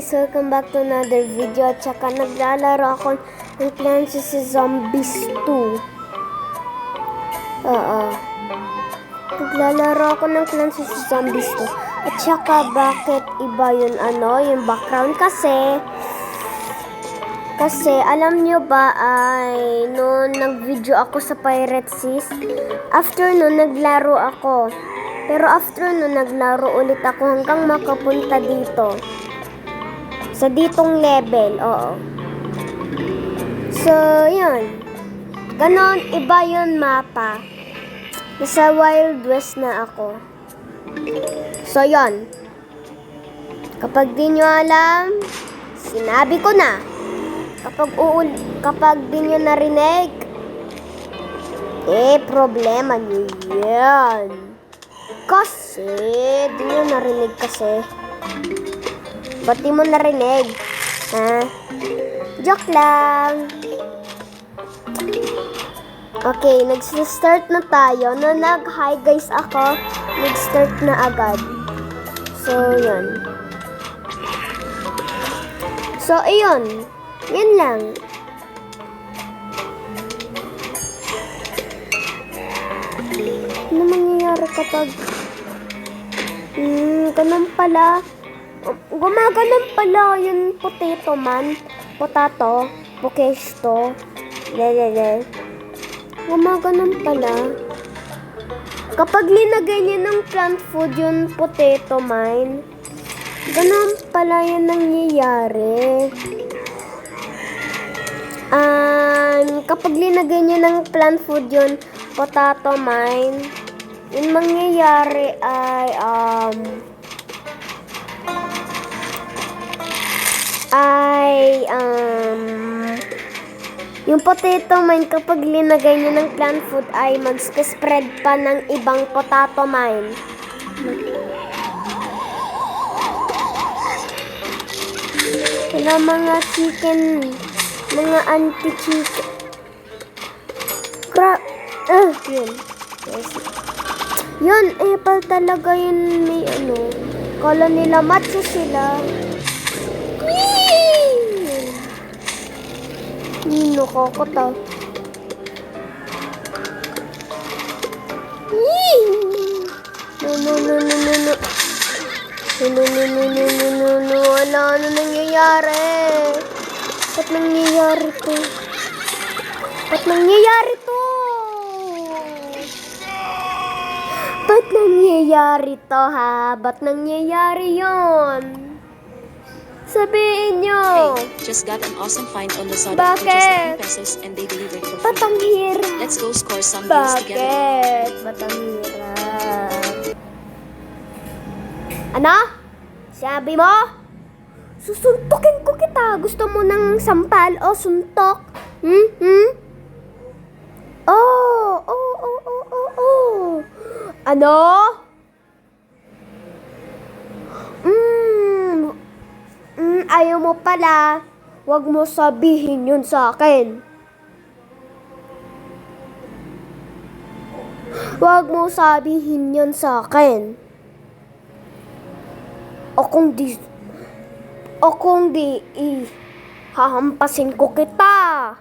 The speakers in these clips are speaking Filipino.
Welcome back to another video at saka naglalaro ako ng Plants vs Zombies 2. Naglalaro ako ng Plants vs Zombies 2. At saka bakit iba yun yung background kasi alam nyo ba ay noon nag-video ako sa Pirate Seas, after noon naglaro ako. Pero after noon naglaro ulit ako hanggang makapunta dito. Sa ditong level, So, yun. Ganon, iba yun mapa. Nasa Wild West na ako. So, yun. Kapag di nyo alam, sinabi ko na. Kapag di nyo narinig, problema nyo yan. Kasi, di nyo narinig kasi. Ba't di mo narinig? Ha? Joke lang. Okay, nag-start na tayo. No, nag-hi guys ako. Nag-start na agad. So, yun. So, ayun. Yan lang. Ano mangyayari kapag... ganun pala. Gumaganon pala yung potato man. Potato. Pokesto. Lelele. Gumaganon pala. Kapag linagay niya ng plant food yung potato mine, ganun pala yung nangyayari. Kapag linagay niya ng plant food yung potato mine, yung mangyayari ay yung potato mine kapag linagay niyo ng plant food ay mag-spread pa ng ibang potato mine. Kaya mga chicken, mga anti-chicken. Yun. Yes. Yun, apple talaga yun may kala nila macho sila. Nino ko ta. No. Wala na nangyayari. Ba't nangyayari to? Ba't nangyayari to, ha? Ba't nangyayari yun? Sabihin nyo. Hey, just got an awesome find on Lazada. Bakit? Pesos and they delivered for free. Ba't ang hirap? Let's go score some deals together. Bakit? Ba't ang hirap? Ano? Sabi mo? Susuntukin ko kita. Gusto mo ng sampal o suntok? Oh. Ano? Ayaw mo pala. Huwag mo sabihin yun sa akin. Huwag mo sabihin yun sa akin. O kung di, hahampasin ko kita.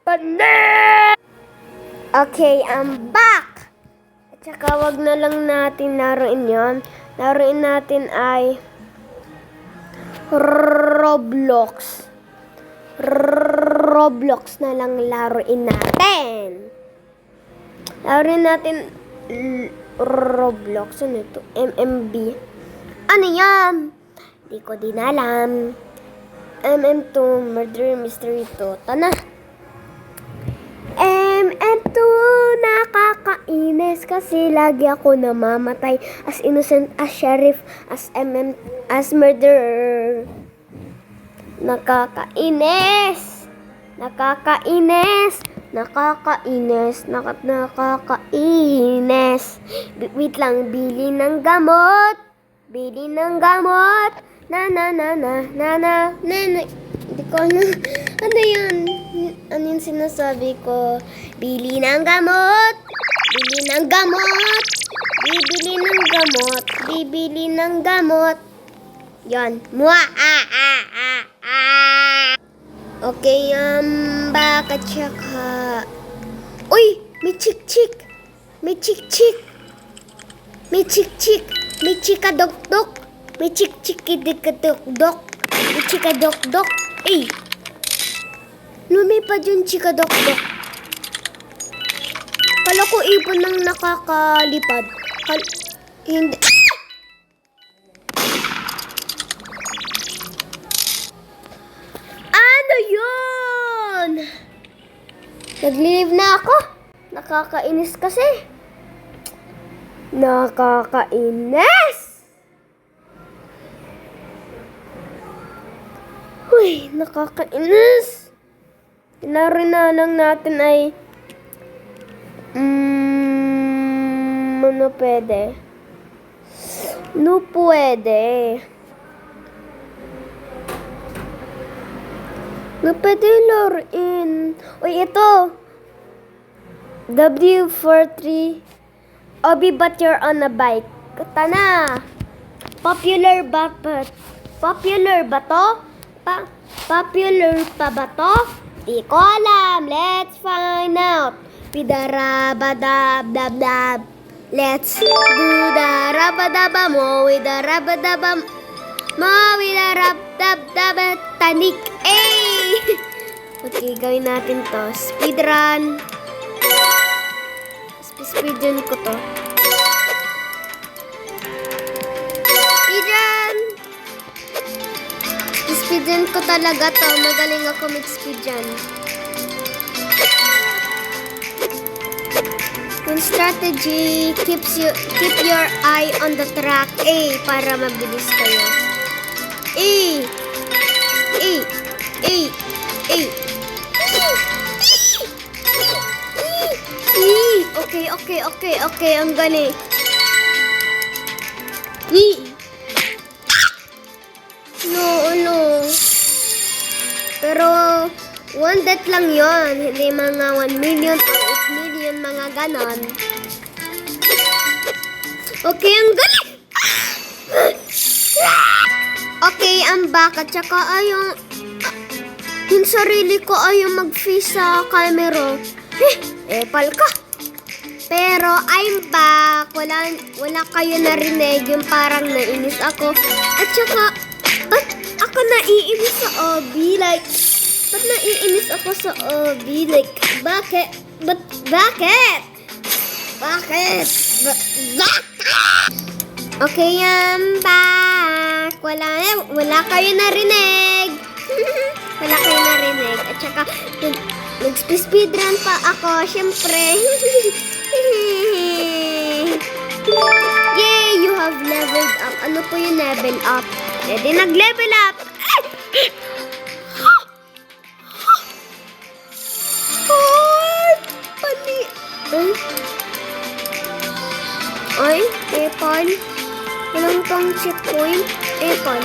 Panik! Okay, I'm back! At saka wag na lang natin laruin yun. Laruin natin ay Roblox. Roblox na lang laruin natin. Laruin natin Roblox. Ano ito? MMB. Ano yan? Di ko din alam. MM2 Murder Mystery 2. Tana. MM2 nakakainis kasi lagi ako namamatay as innocent, as sheriff, as murderer. Nakakainis. Wait lang, bili ng gamot. Na. Hindi ko na. Ano yun? Ano yung sinasabi ko? Bili ng gamot. Bibili ng gamot. Bibili ng gamot. Yan. Mua! Okay, baka tsaka... Uy! May chik-chik! May chik-chik! May chik-chik! May chika-dok-dok! May chik-chik-dok-dok! May chika-dok-dok! Eh! Lumipad yung chika-dok-dok. Kala ko ibon nang nakakalipad. Hindi. Ano yun? Nag-leave na ako. Nakakainis kasi. Nakakainis! Uy, nakakainis. Laro na lang natin ay ano pwede? No pwede. No pwede laruin. Uy, ito. W43 Obi, but you're on a bike. Kata na. Popular ba to? Popular pa ba to? Di ko alam. Let's find out. Pidara-ba-dab-dab-dab. Let's do the rabadaba mo with the rabadaba mo with the rab-dab-dab tanik. Eh! Okay, gawin natin to. Speedrun. Speedrun ko to. Speedrun! Speedrun ko talaga to. Magaling ako mag-speedrun. Yung strategy, keep your eye on the track. A, para mabilis kayo. A. Okay, ang galing. No. Pero, 1 death lang yon, hindi mga 1 million or 8 million, mga ganon. Okay, ang galing! Okay, ang baka, tsaka yung sarili ko ayaw mag-face sa camera. Epal ka! Pero, I'm back. Wala kayo narinig, yung parang nainis ako. At tsaka, ba't ako naiinis sa Obi? Like, ba't naiinis ako sa Obi? Like, bakit? Bakit? Okay, I'm back. Wala kayo narinig. Wala kayo narinig. At saka, nag-speedrun pa ako, syempre. Yay! You have leveled up. Ano po yung level up? Pwede nag-level up. Ay, Epal. Walang pang checkpoint. Epal.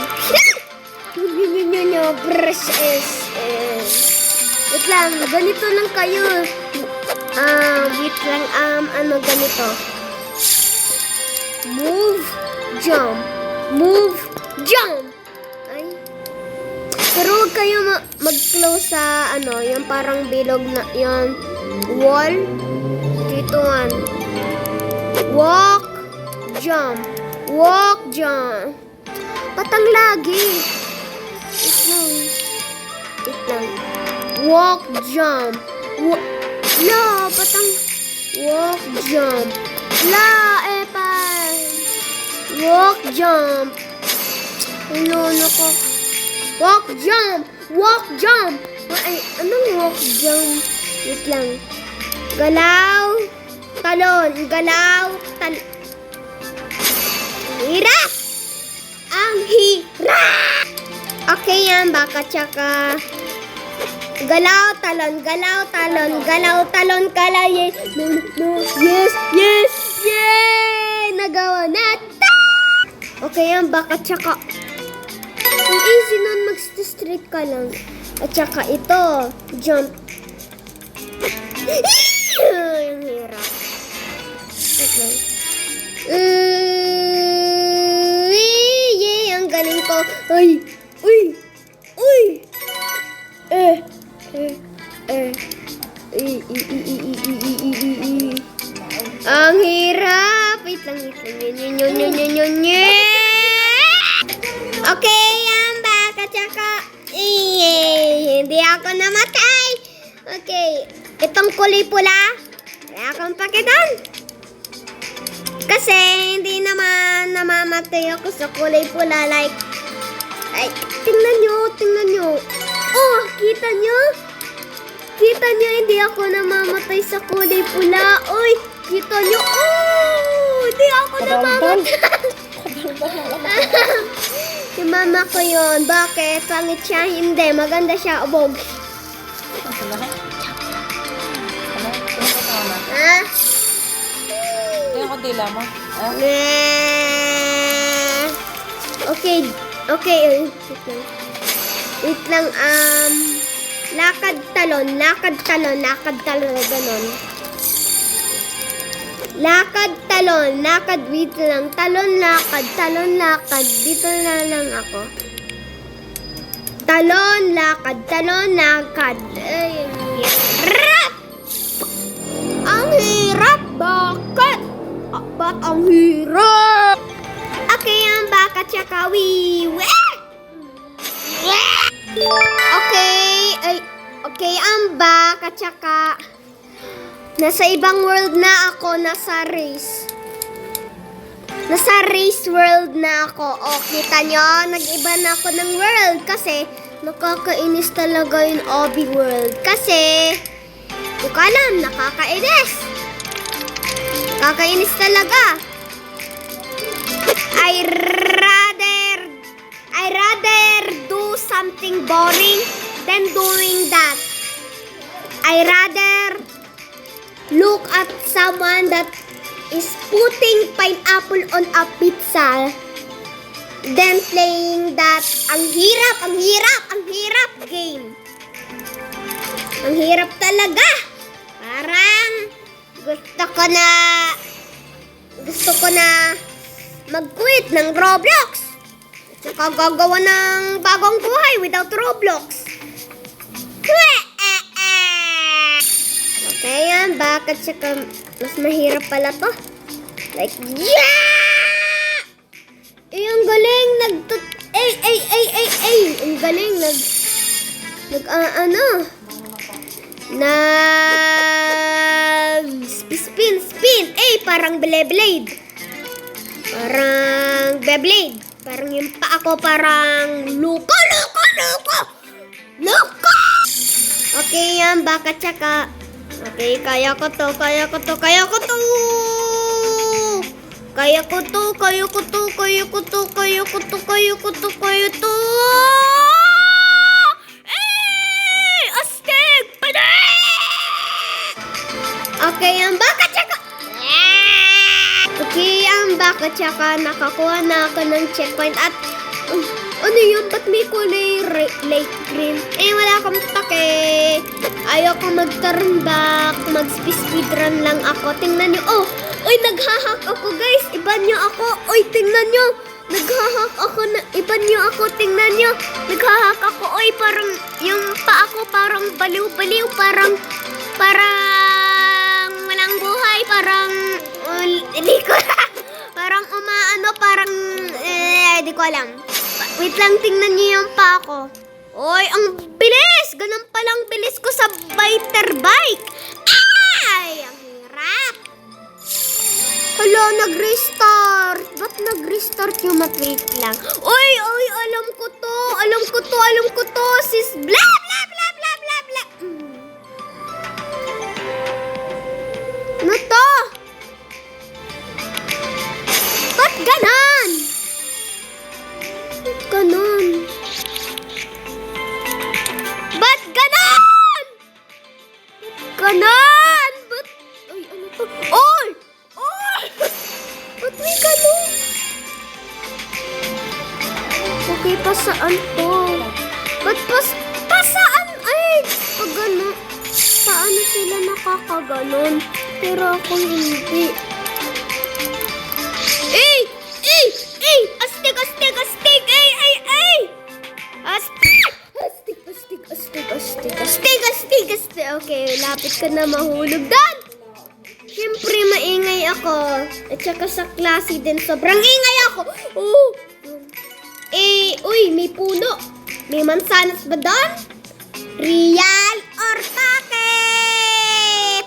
Brush is. Wait lang, ganito lang kayo. Wait lang, ganito. Move, jump. Ay. Pero huwag kayo mag-close sa, yung parang bilog na, yung wall. Dito, Walk, jump. Patang lagi. Wait lang. Walk, jump. Patang. Walk, jump. Epal. Walk, jump. Nako. Walk, jump. Ay, anong walk, jump? Wait lang. Galaw, talon. Hirap! Ang hirap! Okay yan, baka tsaka galaw, talon, kalay. No. Yes! Yay! Nagawa natin! Okay yan, baka tsaka ang easy nun, mag-street ka lang. At tsaka ito, jump. Ang hirap. Wait lang. Yeah, ang galing ko. Ay! Uy! Uy! Eh! Eh! Eh! Ang hirap! Wait lang. Okay, I'm back at saka hindi ako namatay. Okay, itong kulay pula, kaya akong pakitan. Kasi hindi naman namamatay ako sa kulay pula like tingnan nyo. Oh, kita nyo? Kita nyo, hindi ako namamatay sa kulay pula. Uy, kita nyo? Oh, hindi ako namamatay. Yung mama ko yun. Bakit? Pangit siya? Hindi. Maganda siya. Ubog. Ha? Tingnan ko dila mo. Okay. Wait lang. Lakad talon, ganon. Wait lang. Talon, lakad. Dito na lang ako. Talon, lakad. Ay, hirap! Ang hirap! Bakit? Ba't ang hirap? Okay, ang baka tsaka Okay, ang baka tsaka nasa ibang world na ako, nasa race world na ako. O, kita nyo, nag-iba na ako ng world kasi nakakainis talaga yung Obby world. Kasi, di ko alam, nakakainis. Nakakainis talaga. I rather do something boring than doing that. I rather look at someone that is putting pineapple on a pizza than playing that. Ang hirap game. Ang hirap talaga. Parang gusto ko na mag-quit ng Roblox. Tsaka gagawa ng bagong buhay without Roblox. Okay, yan. Bakit tsaka mas mahirap pala to? Like, yeah! Ang galing. Ang galing. Spin. Parang Beyblade. Parang Beyblade. Parang yung paa ko parang luko. Okay, yan. Baka tsaka. Okay, kaya ko to. Astig! Okay, ang baka tsaka. Okay, ang baka tsaka nakakuha na ako ng checkpoint at ano yun? Ba't may kulay light green? Wala akong pake. Ayoko mag-turn back. Mag-speedrun lang ako. Tingnan nyo. Oh! Uy, nag-hack ako, guys. Iban nyo ako. Uy, tingnan nyo. Nag-hack ako. Iban nyo ako. Tingnan nyo. Nag-hack ako. Uy, parang yung paa ko parang baliw-baliw. Parang walang buhay. Parang hindi ko parang parang di ko alam. Wait lang, tingnan niyo yung pa ako. Oy, ang bilis! Ganun palang bilis ko sa biter bike. Ay! Ang hirap. Hala, nag-restart. Ba't nag-restart yung wait lang? Oy, alam ko to. Sis, bla. Ano to? Ba't ganon? Ba't ganon? Ba't? Ay, ano to? Oy! Ba't may ganon? Okay, pasaan to? Ba't pasaan? Ay, pag ganon. Paano sila nakakaganon? Pero ako hindi. ka na mahulog doon. Siyempre, maingay ako. At saka sa klase din, sobrang ingay ako. Oh. Uy, may puno. May mansanas ba doon? Real or pake?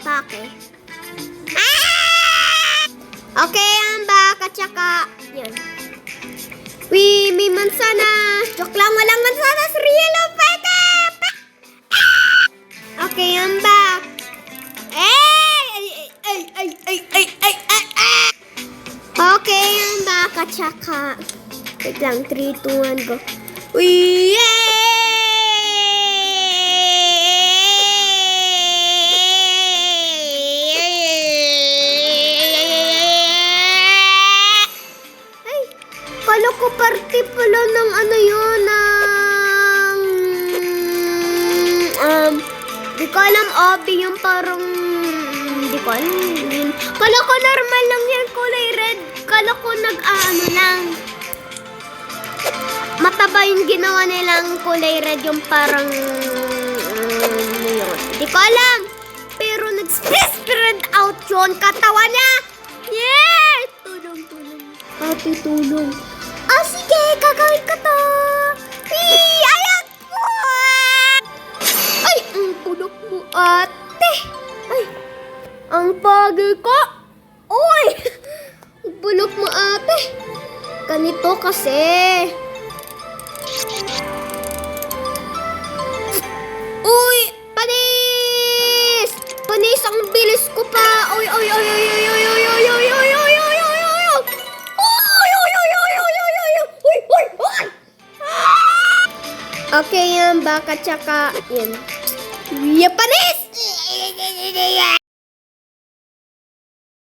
Pake. Okay, ang baka, tsaka, yan. Uy, may mansanas. Joke lang, walang mansanas. Real or pake? Okay, ang bak. Okay, ang baka, tsaka. Wait lang, 3, 2, 1, go. Uy, ay, kala ko party pala ng ano yun, di ko alam, Obi, yung parang, di ko alam yun. Kala ko normal lang yan, kulay red. Kala ko nag-ano lang. Mataba yung ginawa nilang kulay red, yung parang, ano yun. Di ko alam. Pero nag-spread out yun, katawan niya. Yeah! Tulong. Ate, tulong. Ah, sige, gagawin ko to. Ayak po! Ay, ang tulog mo, ate. Ay, ang pagi ko. Uy, ang bulok mo, ate. Ganito kasi. Uy, panis! Panis, ang bilis ko pa. Uy. Okay, yan, baka tsaka, yan. Yeah, panis!